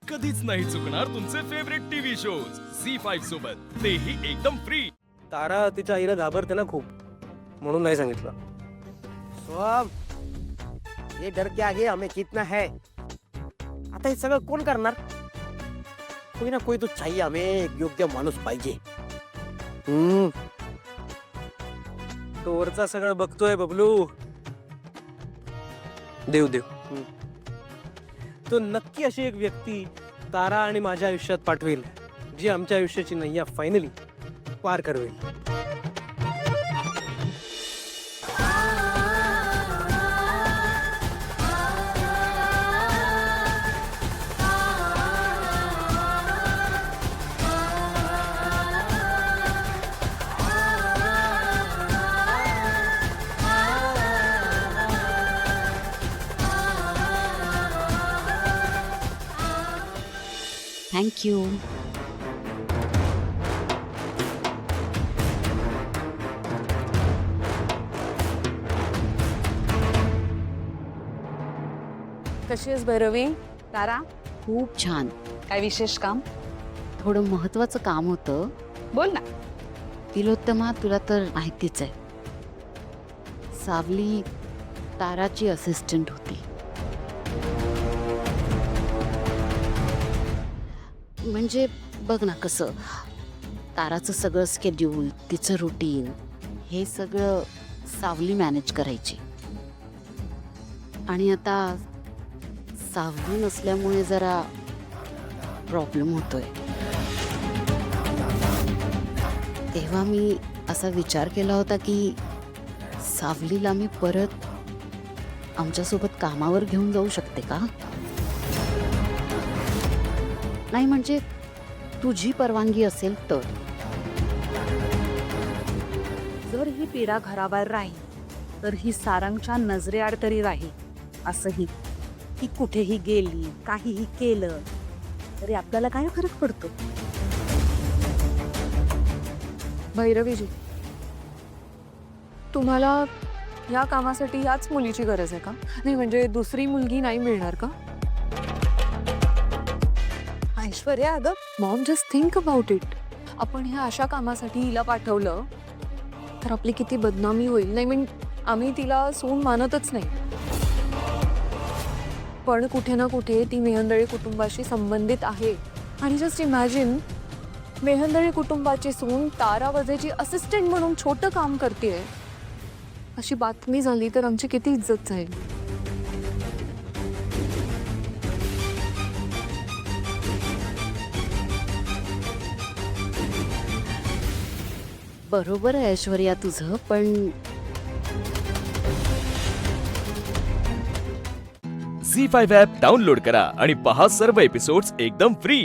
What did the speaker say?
कधीच नाही चुकणार तुमचे फेवरेट टीव्ही शोज झी5 सोबत, तेही एकदम फ्री. तारा तिच्या आईला घाबरते ना खूप, म्हणून नाही सांगितलं. सोहम, ये डर के आगे हमें कितना है. आता हे सगळं कोण करणार? कोई ना कोई तो चाहिए, हमें एक योग्य माणूस पाहिजे. तो वरचा सगळं बघतोय बबलू. देव देव. तो नक्की अशी एक व्यक्ती तारा आणि माझ्या आयुष्यात पाठवेल, जी आमच्या आयुष्याची नैया फायनली पार करवेल. Thank you. कशी आहेस भैरवी? तारा, खूप छान. काय विशेष काम? थोडं महत्वाचं काम होतं. बोल ना. तिलोत्तमा, तुला तर माहितीच आहे, सावली ताराची असिस्टंट होती. म्हणजे बघ ना कसं, ताराचं सगळं स्केड्यूल, तिचं रुटीन, हे सगळं सावली मॅनेज करायची. आणि आता सावली नसल्यामुळे जरा प्रॉब्लेम होतोय. तेव्हा मी असा विचार केला होता की सावलीला मी परत आमच्यासोबत कामावर घेऊन जाऊ शकते का? नाही म्हणजे तुझी परवानगी असेल तर. जर ही पीडा घराबाहेर राहील तर ही सारंगच्या नजरेआड तरी राहील. असंही ती कुठेही गेली, काहीही केलं तरी आपल्याला काय फरक पडतो? भैरवीजी, तुम्हाला या कामासाठी याच मुलीची गरज आहे का? नाही म्हणजे दुसरी मुलगी नाही मिळणार का? ऐश्वर्या, अगं Maugham, just think about it. आपण ह्या अशा कामासाठी हिला पाठवलं तर आपली किती बदनामी होईल. नाही म्हणजे आम्ही तिला सून मानतच नाही, पण कुठे ना कुठे ती मेहंदळे कुटुंबाशी संबंधित आहे. आणि जस्ट इमॅजिन, मेहंदळे कुटुंबाची सून तारा वजेची असिस्टंट म्हणून छोटं काम करते, अशी बातमी झाली तर आमची किती इज्जत जाईल. बरोबर आहे ऐश्वर्या तुझं, पण झी5 ॲप डाउनलोड करा आणि पहा सर्व एपिसोड्स एकदम फ्री.